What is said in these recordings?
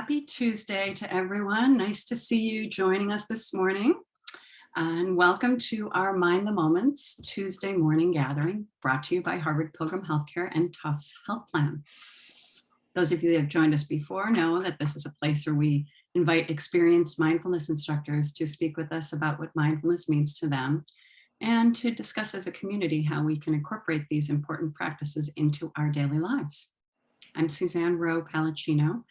Happy Tuesday to everyone. Nice to see you joining us this morning. And welcome to our Mind the Moments Tuesday morning gathering, brought to you by Harvard Pilgrim Healthcare and Tufts Health Plan. Those of you that have joined us before know that this is a place where we invite experienced mindfulness instructors to speak with us about what mindfulness means to them and to discuss as a community how we can incorporate these important practices into our daily lives. I'm Suzanne Rowe Palacino,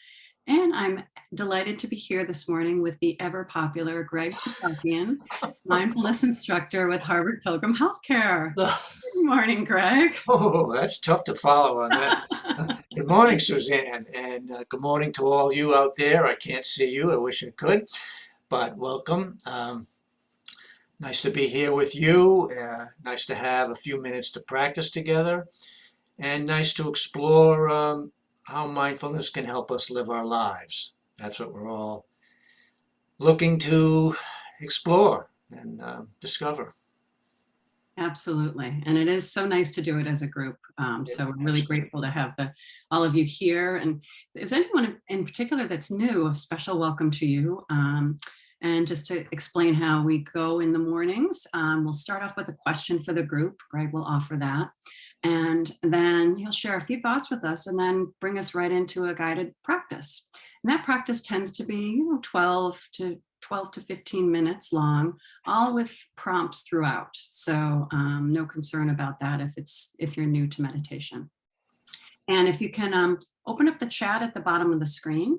and I'm delighted to be here this morning with the ever popular Greg Topakian, mindfulness instructor with Harvard Pilgrim Healthcare. Good morning, Greg. Oh, that's tough to follow on that. Good morning, Suzanne, and good morning to all you out there. I can't see you. I wish I could, but welcome. Nice to be here with you. Nice to have a few minutes to practice together, and nice to explore how mindfulness can help us live our lives. That's what we're all looking to explore and discover. Absolutely. And it is so nice to do it as a group. So we're really grateful to have all of you here. And is anyone in particular that's new, a special welcome to you. And just to explain how we go in the mornings, we'll start off with a question for the group. Greg will offer that. And then he'll share a few thoughts with us and then bring us right into a guided practice. And that practice tends to be 12 to 15 minutes long, all with prompts throughout. So no concern about that if you're new to meditation. And if you can open up the chat at the bottom of the screen.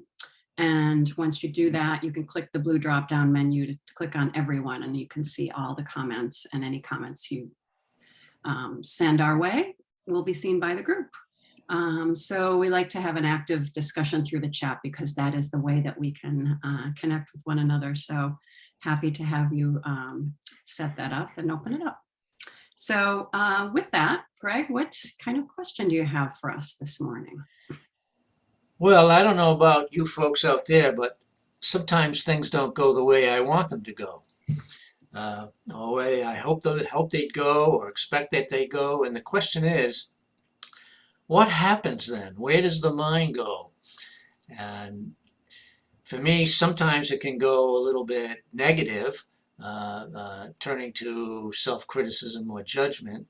And once you do that, you can click the blue drop-down menu to click on everyone, and you can see all the comments, and any comments you send our way will be seen by the group. So we like to have an active discussion through the chat because that is the way that we can connect with one another. So happy to have you set that up and open it up. So with that, Greg, what kind of question do you have for us this morning? Well, I don't know about you folks out there, but sometimes things don't go the way I want them to go. The way I hope they'd go or expect that they go. And the question is, what happens then? Where does the mind go? And for me, sometimes it can go a little bit negative, turning to self-criticism or judgment.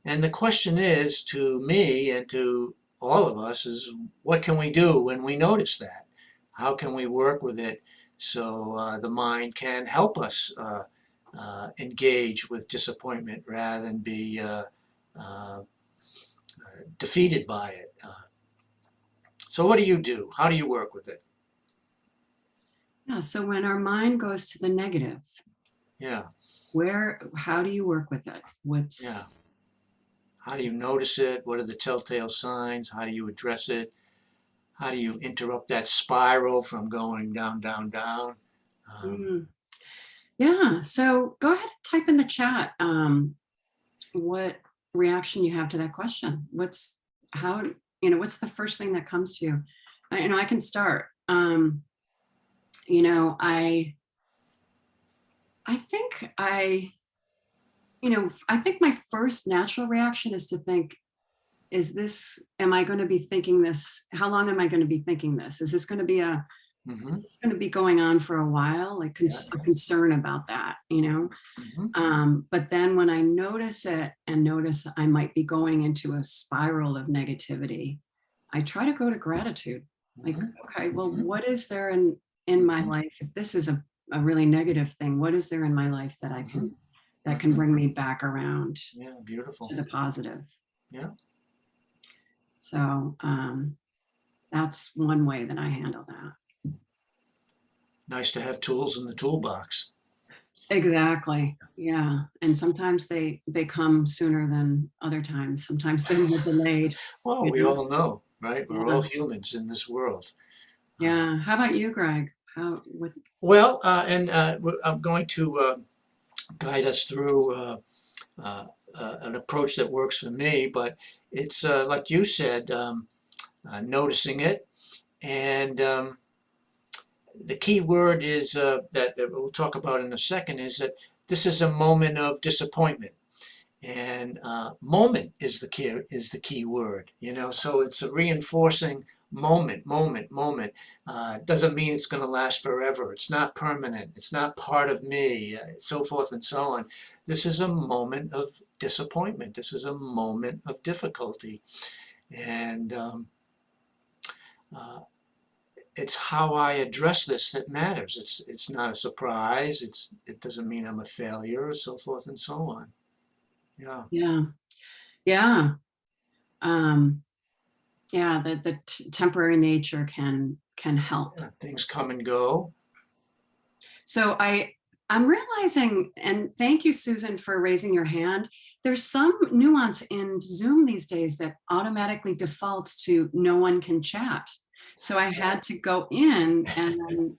And the question is, to me and to all of us, is what can we do when we notice that? How can we work with it so the mind can help us engage with disappointment rather than be defeated by it? So what do you do? How do you work with it? Yeah, so when our mind goes to the negative, how do you work with it? How do you notice it? What are the telltale signs? How do you address it? How do you interrupt that spiral from going down, down, down? Yeah, so go ahead and type in the chat what reaction you have to that question. What's the first thing that comes to you? I can start. I think my first natural reaction is to think, am I going to be thinking this? How long am I going to be thinking this? Is this going to be is this going to be going on for a while? Like a concern about that, But then when I notice it and notice I might be going into a spiral of negativity, I try to go to gratitude. Like, okay, well, what is there in my life? If this is a really negative thing, what is there in my life that that can bring me back around beautiful. To the positive? Yeah. So that's one way that I handle that. Nice to have tools in the toolbox. Exactly. Yeah. And sometimes they come sooner than other times. Sometimes they're more delayed. Well, we all know, right? We're all humans in this world. Yeah. How about you, Greg? Well, I'm going to guide us through an approach that works for me, but it's like you said, noticing it. And the key word is that we'll talk about in a second is that this is a moment of disappointment. And moment is the key word, so it's a reinforcing moment, moment, moment. Doesn't mean it's going to last forever. It's not permanent. It's not part of me, so forth and so on. This is a moment of disappointment. This is a moment of difficulty. And uh, it's how I address this that matters. It's not a surprise. It doesn't mean I'm a failure, so forth and so on. Yeah. Yeah. Yeah. Um, yeah. The temporary nature can help. Yeah, things come and go. So I'm realizing, and thank you, Susan, for raising your hand. There's some nuance in Zoom these days that automatically defaults to no one can chat. So I had to go in and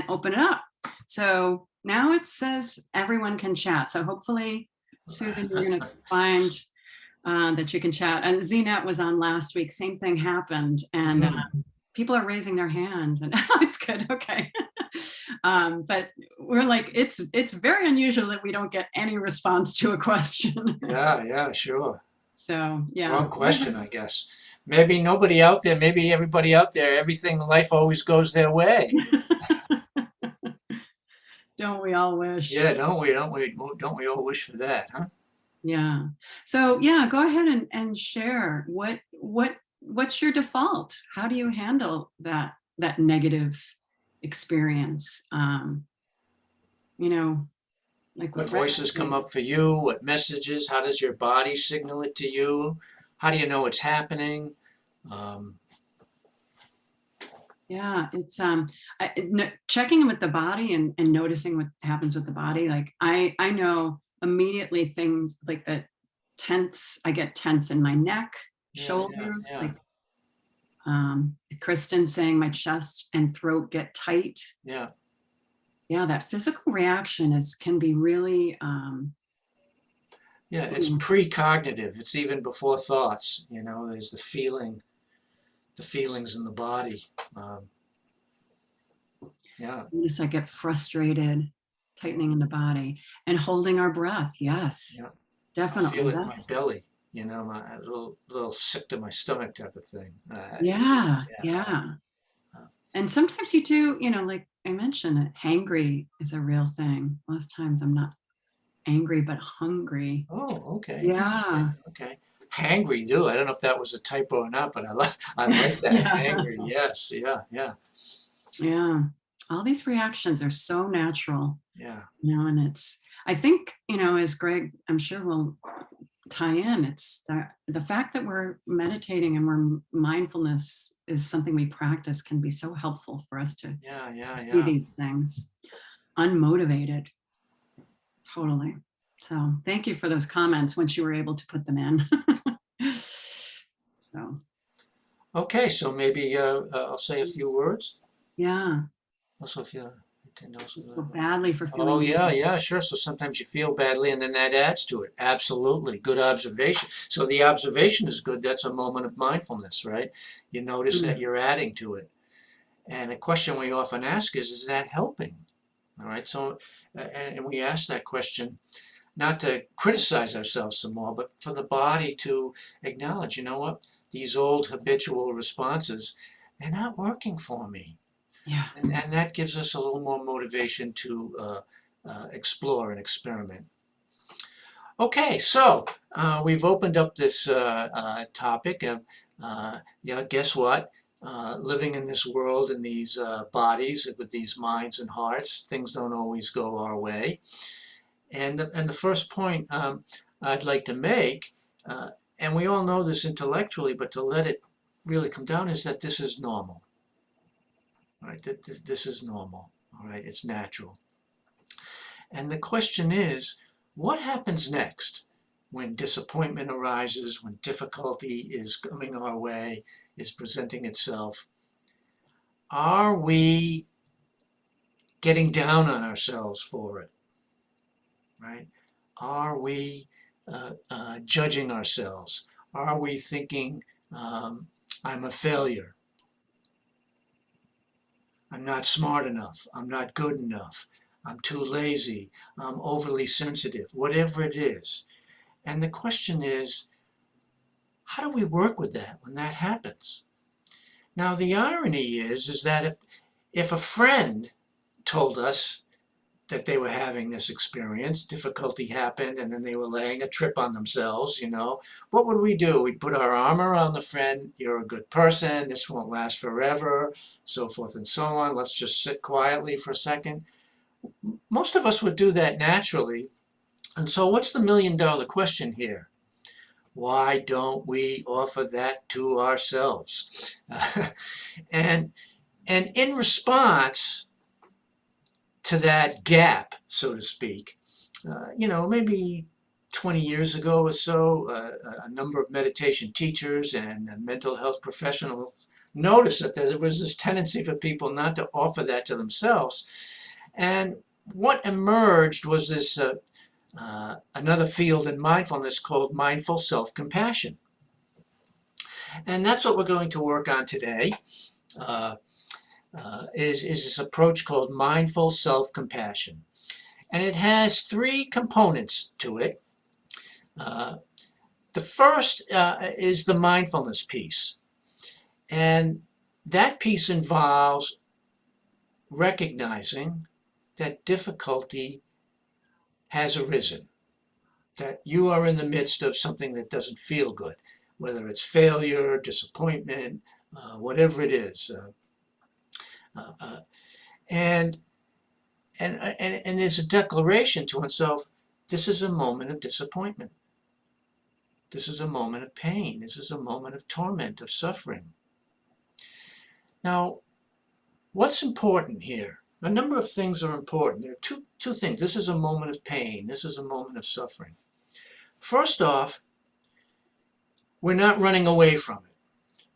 open it up. So now it says everyone can chat. So hopefully, Susan, you're going to find that you can chat. And ZNet was on last week. Same thing happened, and people are raising their hands, and it's good. Okay. But we're like, it's very unusual that we don't get any response to a question. Yeah, sure. So yeah. Wrong question, I guess. Maybe nobody out there, maybe everybody out there, everything in life always goes their way. Don't we all wish? Yeah, don't we all wish for that, huh? Yeah. So yeah, go ahead and share what's your default? How do you handle that negative experience? Like What voices come up for you? What messages? How does your body signal it to you? How do you know it's happening? Yeah, it's checking in with the body and noticing what happens with the body. Like I know immediately things like the tense. I get tense in my neck, shoulders. Yeah. Like Kristen saying my chest and throat get tight. Yeah. Yeah, that physical reaction can be really. Yeah, it's precognitive. It's even before thoughts. There's the feelings in the body. Yeah. Notice I get frustrated, tightening in the body and holding our breath. Yes, Yeah. definitely. I feel it in my belly. My little sick to my stomach type of thing. Yeah. And sometimes you do, like I mentioned, hangry is a real thing. Most times I'm not angry, but hungry. Oh, okay. Yeah. Okay. Hangry, too. I don't know if that was a typo or not, but I like that. Yeah. Hangry, yes. Yeah. Yeah. All these reactions are so natural. Yeah. And I think, as Greg, I'm sure will tie in, it's the fact that we're meditating and mindfulness is something we practice can be so helpful for us to see these things unmotivated. Totally. So thank you for those comments once you were able to put them in. So. Okay, so maybe I'll say a few words. Yeah. Also, if you feel badly for feeling. Oh, yeah, sure. So sometimes you feel badly and then that adds to it. Absolutely. Good observation. So the observation is good. That's a moment of mindfulness, right? You notice that you're adding to it. And a question we often ask is that helping? All right. So, and we ask that question not to criticize ourselves some more, but for the body to acknowledge, you know what? These old habitual responses, they're not working for me. Yeah. And that gives us a little more motivation to explore and experiment. Okay, so we've opened up this topic of, guess what? Living in this world in these bodies with these minds and hearts, things don't always go our way. And the first point I'd like to make, and we all know this intellectually, but to let it really come down, is that this is normal. All right, this is normal. All right, it's natural. And the question is, what happens next when disappointment arises, when difficulty is coming our way, is presenting itself? Are we getting down on ourselves for it? Right? Are we judging ourselves? Are we thinking, I'm a failure? I'm not smart enough. I'm not good enough. I'm too lazy. I'm overly sensitive, whatever it is. And the question is, how do we work with that when that happens? Now the irony is that if a friend told us that they were having this experience, difficulty happened, and then they were laying a trip on themselves, what would we do? We'd put our arm around the friend. You're a good person. This won't last forever, so forth and so on. Let's just sit quietly for a second. Most of us would do that naturally. And so what's the million-dollar question here? Why don't we offer that to ourselves? and in response to that gap, so to speak, maybe 20 years ago or so, a number of meditation teachers and mental health professionals noticed that there was this tendency for people not to offer that to themselves. And what emerged was this another field in mindfulness called mindful self-compassion. And that's what we're going to work on today, is this approach called mindful self-compassion. And it has three components to it. The first is the mindfulness piece. And that piece involves recognizing that difficulty has arisen, that you are in the midst of something that doesn't feel good, whether it's failure, disappointment, whatever it is. And there's a declaration to oneself, this is a moment of disappointment. This is a moment of pain. This is a moment of torment, of suffering. Now, what's important here? A number of things are important. There are two things. This is a moment of pain. This is a moment of suffering. First off, we're not running away from it.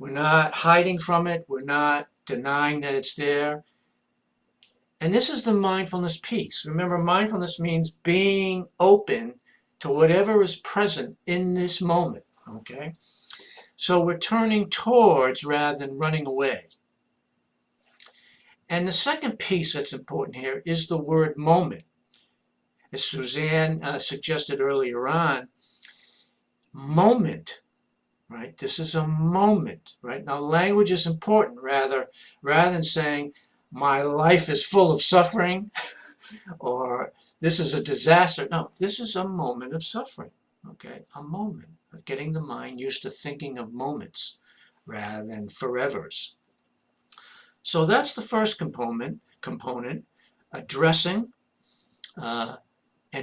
We're not hiding from it. We're not denying that it's there. And this is the mindfulness piece. Remember, mindfulness means being open to whatever is present in this moment, okay? So we're turning towards rather than running away. And the second piece that's important here is the word moment. As Suzanne suggested earlier on, moment, right? This is a moment, right? Now, language is important rather than saying, my life is full of suffering, or this is a disaster. No, this is a moment of suffering, okay? A moment, getting the mind used to thinking of moments rather than forevers. So that's the first component, addressing and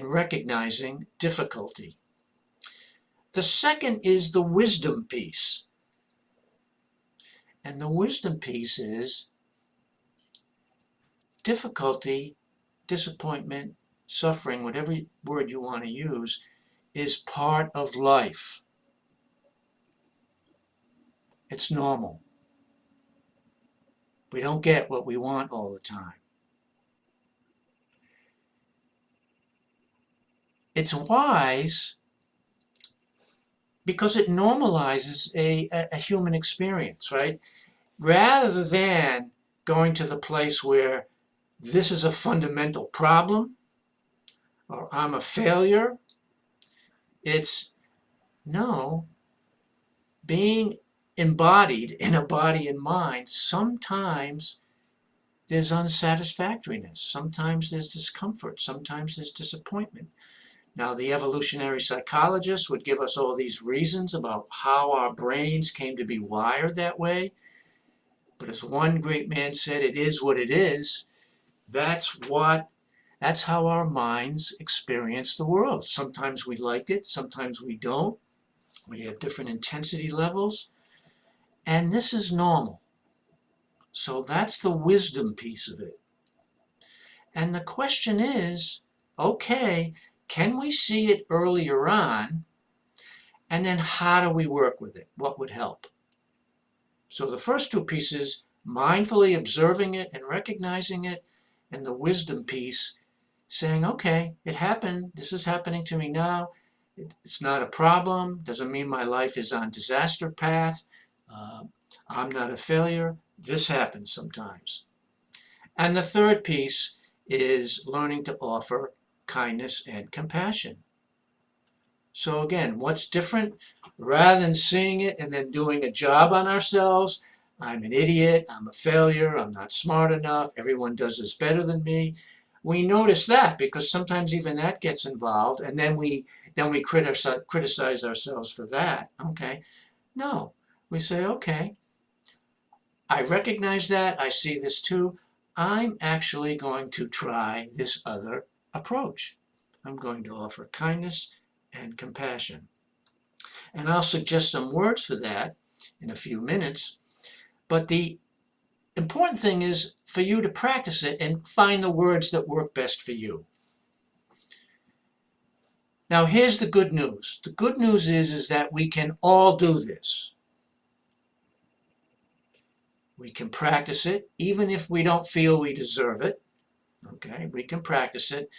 recognizing difficulty. The second is the wisdom piece. And the wisdom piece is difficulty, disappointment, suffering, whatever word you want to use, is part of life. It's normal. We don't get what we want all the time. It's wise because it normalizes a human experience, right? Rather than going to the place where this is a fundamental problem or I'm a failure, it's no, being embodied in a body and mind, sometimes there's unsatisfactoriness, sometimes there's discomfort, sometimes there's disappointment. Now, the evolutionary psychologists would give us all these reasons about how our brains came to be wired that way. But as one great man said, it is what it is. That's how our minds experience the world. Sometimes we like it, sometimes we don't. We have different intensity levels. And this is normal. So that's the wisdom piece of it. And the question is, okay, can we see it earlier on? And then how do we work with it? What would help? So the first two pieces, mindfully observing it and recognizing it, and the wisdom piece, saying, okay, it happened. This is happening to me now. It's not a problem. Doesn't mean my life is on disaster path. I'm not a failure. This happens sometimes. And the third piece is learning to offer kindness and compassion. So again, what's different? Rather than seeing it and then doing a job on ourselves, I'm an idiot, I'm a failure, I'm not smart enough, everyone does this better than me. We notice that because sometimes even that gets involved, and then we criticize ourselves for that. Okay, no, we say, okay, I recognize that, I see this too. I'm actually going to try this other approach. I'm going to offer kindness and compassion. And I'll suggest some words for that in a few minutes. But the important thing is for you to practice it and find the words that work best for you. Now, here's the good news. The good news is that we can all do this. We can practice it, even if we don't feel we deserve it. Okay, we can practice it.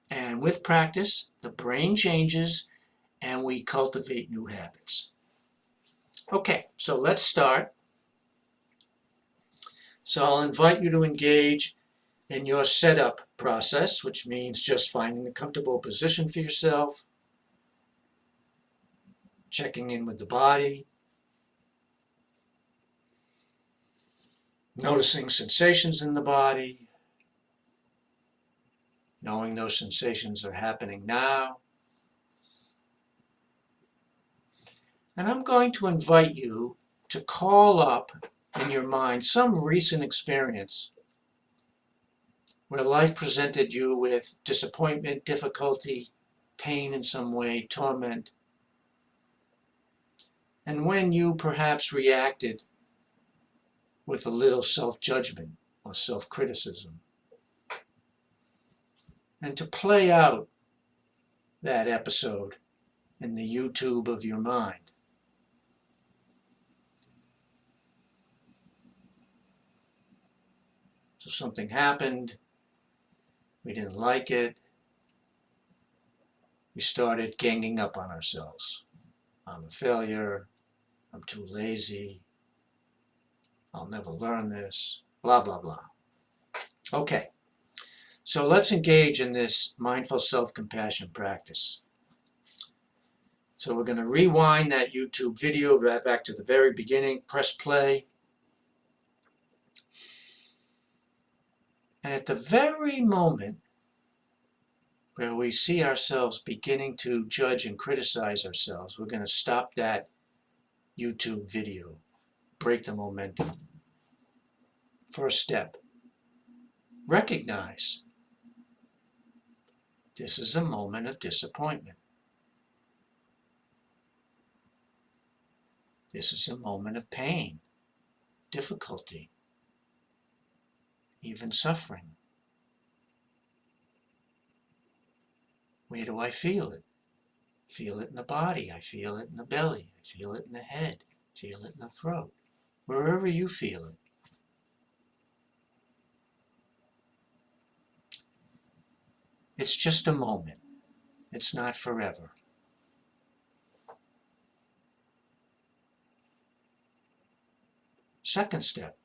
And with practice, the brain changes and we cultivate new habits. Okay, so let's start. So I'll invite you to engage in your setup process, which means just finding a comfortable position for yourself, checking in with the body, noticing sensations in the body, knowing those sensations are happening now. And I'm going to invite you to call up in your mind some recent experience where life presented you with disappointment, difficulty, pain in some way, torment, and when you perhaps reacted with a little self-judgment or self-criticism. And to play out that episode in the YouTube of your mind. So something happened, we didn't like it, we started ganging up on ourselves. I'm a failure, I'm too lazy, I'll never learn this, blah, blah, blah. Okay, so let's engage in this mindful self-compassion practice. So we're going to rewind that YouTube video right back to the very beginning, press play. And at the very moment where we see ourselves beginning to judge and criticize ourselves, we're going to stop that YouTube video, break the momentum. First step, recognize this is a moment of disappointment. This is a moment of pain, difficulty, even suffering. Where do I feel it? Feel it in the body, I feel it in the belly, I feel it in the head, feel it in the throat, wherever you feel it. It's just a moment. It's not forever. Second step,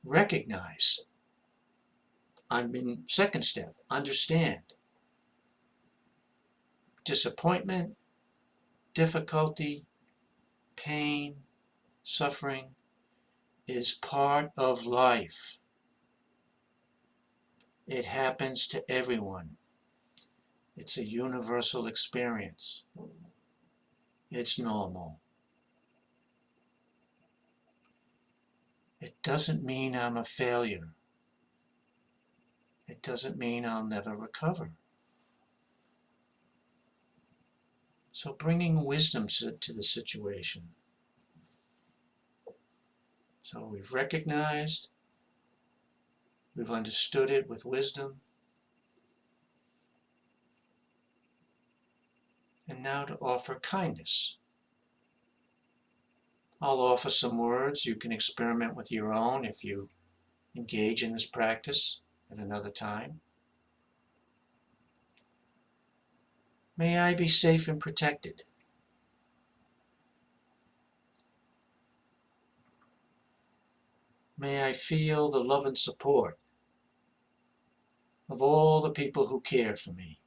recognize. Second step, understand. Disappointment, difficulty, pain, suffering is part of life. It happens to everyone. It's a universal experience. It's normal. It doesn't mean I'm a failure. It doesn't mean I'll never recover. So bringing wisdom to the situation. So we've recognized, we've understood it with wisdom, and now to offer kindness. I'll offer some words. You can experiment with your own if you engage in this practice at another time. May I be safe and protected. May I feel the love and support of all the people who care for me.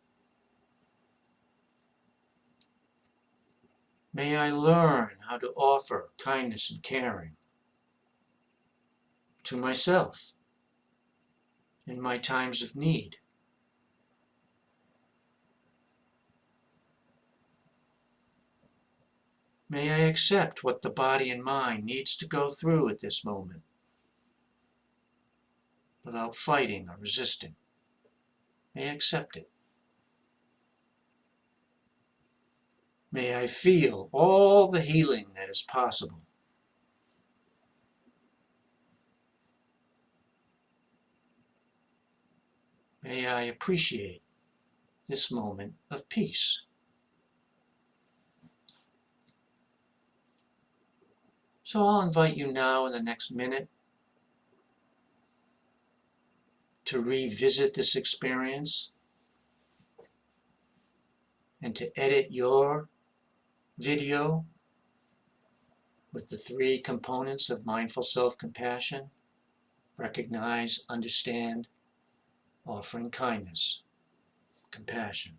May I learn how to offer kindness and caring to myself in my times of need. May I accept what the body and mind needs to go through at this moment without fighting or resisting. May I accept it. May I feel all the healing that is possible. May I appreciate this moment of peace. So I'll invite you now in the next minute to revisit this experience and to edit your video with the 3 components of mindful self-compassion: recognize, understand, offering kindness, compassion.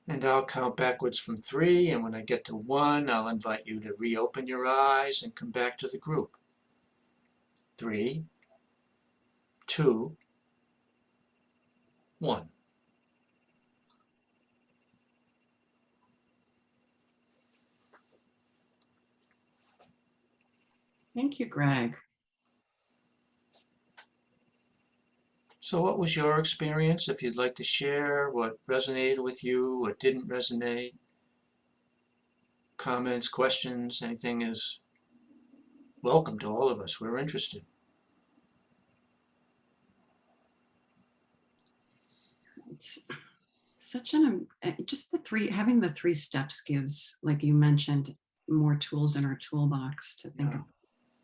And I'll count backwards from 3, and when I get to 1, I'll invite you to reopen your eyes and come back to the group. 3, 2, 1. Thank you, Greg. So what was your experience? If you'd like to share what resonated with you, what didn't resonate, comments, questions, anything is welcome to all of us. We're interested. It's such just having the 3 steps gives, like you mentioned, more tools in our toolbox to think of,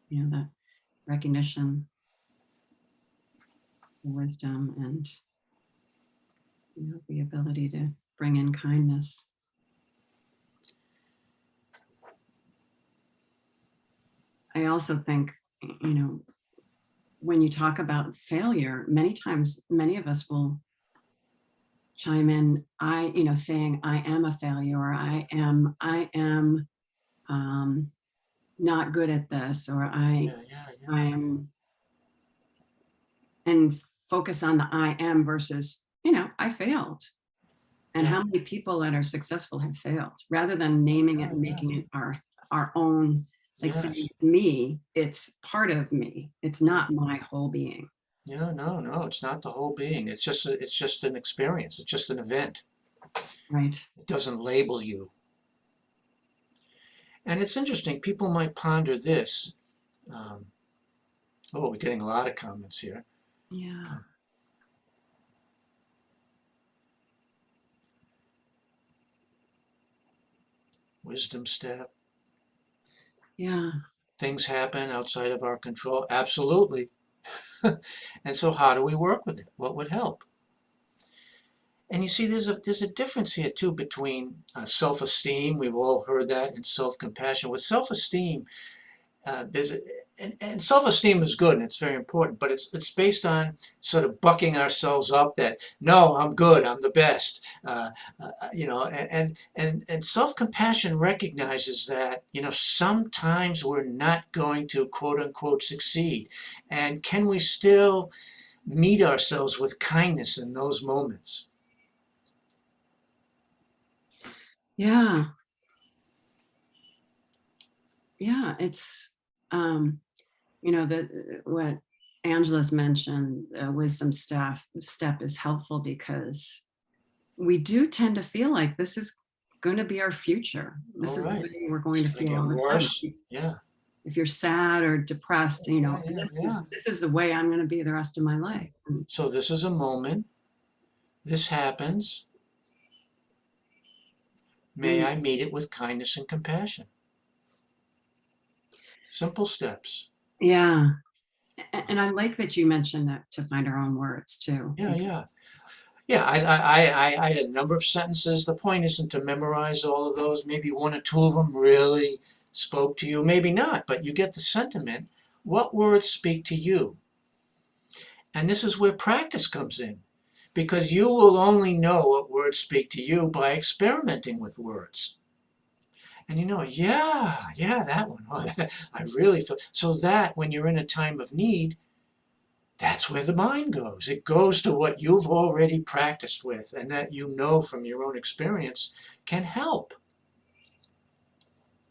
the recognition, the wisdom, and the ability to bring in kindness. I also think, when you talk about failure, many times, many of us will chime in, saying, I am a failure, or I am not good at this, or I am, and focus on the I am versus, I failed. And how many people that are successful have failed, rather than naming it and making it our own, like saying it's me, it's part of me. It's not my whole being. Yeah, no, it's not the whole being. It's just an experience. It's just an event. Right. It doesn't label you. And it's interesting, people might ponder this. We're getting a lot of comments here. Yeah. Wisdom step. Yeah. Things happen outside of our control. Absolutely. And so how do we work with it? What would help? And you see, there's a difference here too between self-esteem, we've all heard that, and self-compassion. With self-esteem, and self-esteem is good and it's very important, but it's based on sort of bucking ourselves up that, no, I'm good, I'm the best, and self-compassion recognizes that, sometimes we're not going to quote unquote succeed, and can we still meet ourselves with kindness in those moments? Yeah. Yeah. It's, what Angela's mentioned, wisdom step is helpful because we do tend to feel like this is going to be our future. This All is the right. way we're going It's to going to feel get all the time. worse. Yeah. If you're sad or depressed, Yeah, yeah, yeah. this is the way I'm going to be the rest of my life. And So this is a moment. This happens. May mm, I meet it with kindness and compassion? Simple steps. yeah. And I like that you mentioned that to find our own words too, Yeah, because yeah. Yeah, I had a number of sentences. The point isn't to memorize all of those. Maybe one or two of them really spoke to you, maybe not, but you get the sentiment. What words speak to you? And this is where practice comes in, because you will only know what words speak to you by experimenting with words. And yeah, that one. Oh, I really thought. So that when you're in a time of need, that's where the mind goes. It goes to what you've already practiced with and that you know from your own experience can help.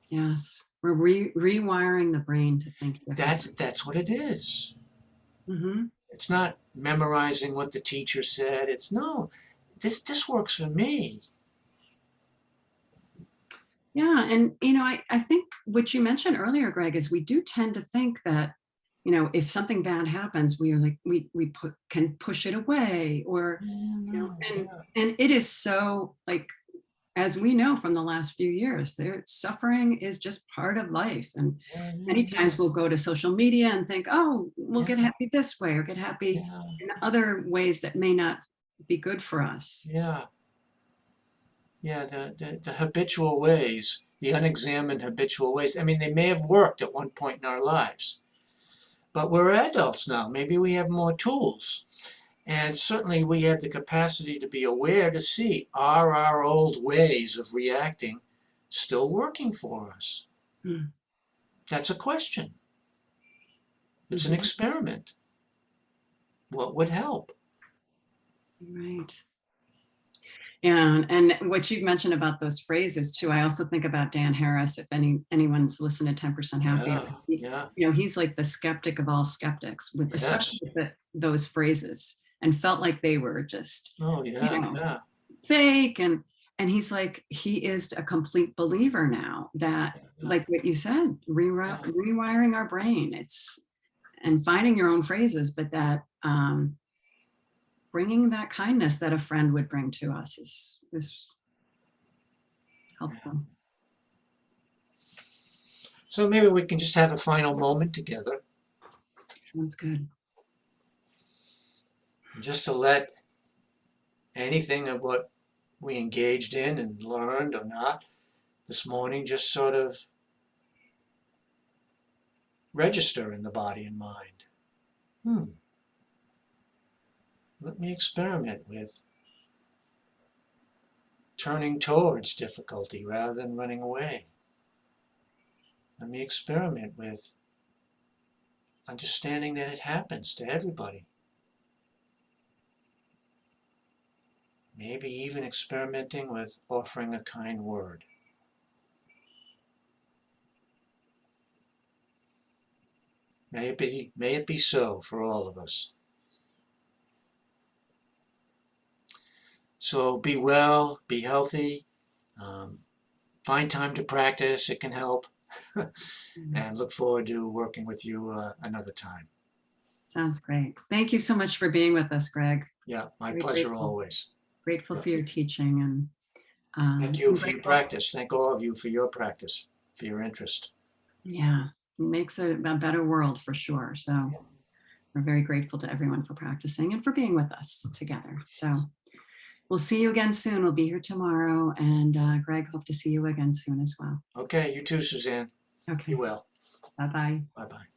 yes, we're rewiring the brain to think differently. That's what it is. Hmm. It's not memorizing what the teacher said. It's no, this works for me. Yeah, and I think what you mentioned earlier, Greg, is we do tend to think that if something bad happens, we are like can push it away, or Yeah, you know, no, and yeah, and it is so like, as we know from the last few years, there suffering is just part of life. And yeah, yeah, many yeah, times we'll go to social media and think, oh, we'll get yeah, happy this way or get happy yeah, in other ways that may not be good for us. yeah, yeah. The habitual ways, the unexamined habitual ways. I mean, they may have worked at one point in our lives, but we're adults now. Maybe we have more tools. And certainly we have the capacity to be aware to see, are our old ways of reacting still working for us? Mm-hmm. That's a question. It's an Mm-hmm. experiment. What would help? Right. Yeah, and what you've mentioned about those phrases too, I also think about Dan Harris. If anyone's listened to 10% Happier, Yeah, yeah, he's like the skeptic of all skeptics, with especially yes. with those phrases, and felt like they were just, Oh, you yeah, know, yeah, fake. And he's like, he is a complete believer now that, yeah, like what you said, yeah. rewiring our brain. It's and finding your own phrases, but that bringing that kindness that a friend would bring to us is Yeah. helpful. So maybe we can just have a final moment together, Sounds good. just to let anything of what we engaged in and learned or not this morning just sort of register in the body and mind. Let me experiment with turning towards difficulty rather than running away. Let me experiment with understanding that it happens to everybody. Maybe even experimenting with offering a kind word. May it be so for all of us. So be well, be healthy, um, find time to practice, it can help, Mhm. and look forward to working with you another time. Sounds great. Thank you so much for being with us, Greg. Yeah, my Very pleasure grateful. always. Grateful Yeah. for your teaching, and Thank you I'm for your grateful. practice. Thank all of you for your practice, for your interest. Yeah, it makes a better world for sure. So we're very grateful to everyone for practicing and for being with us together. So we'll see you again soon. We'll be here tomorrow. And Greg, hope to see you again soon as well. Okay, you too, Suzanne. Be Okay. well. Bye-bye. Bye-bye.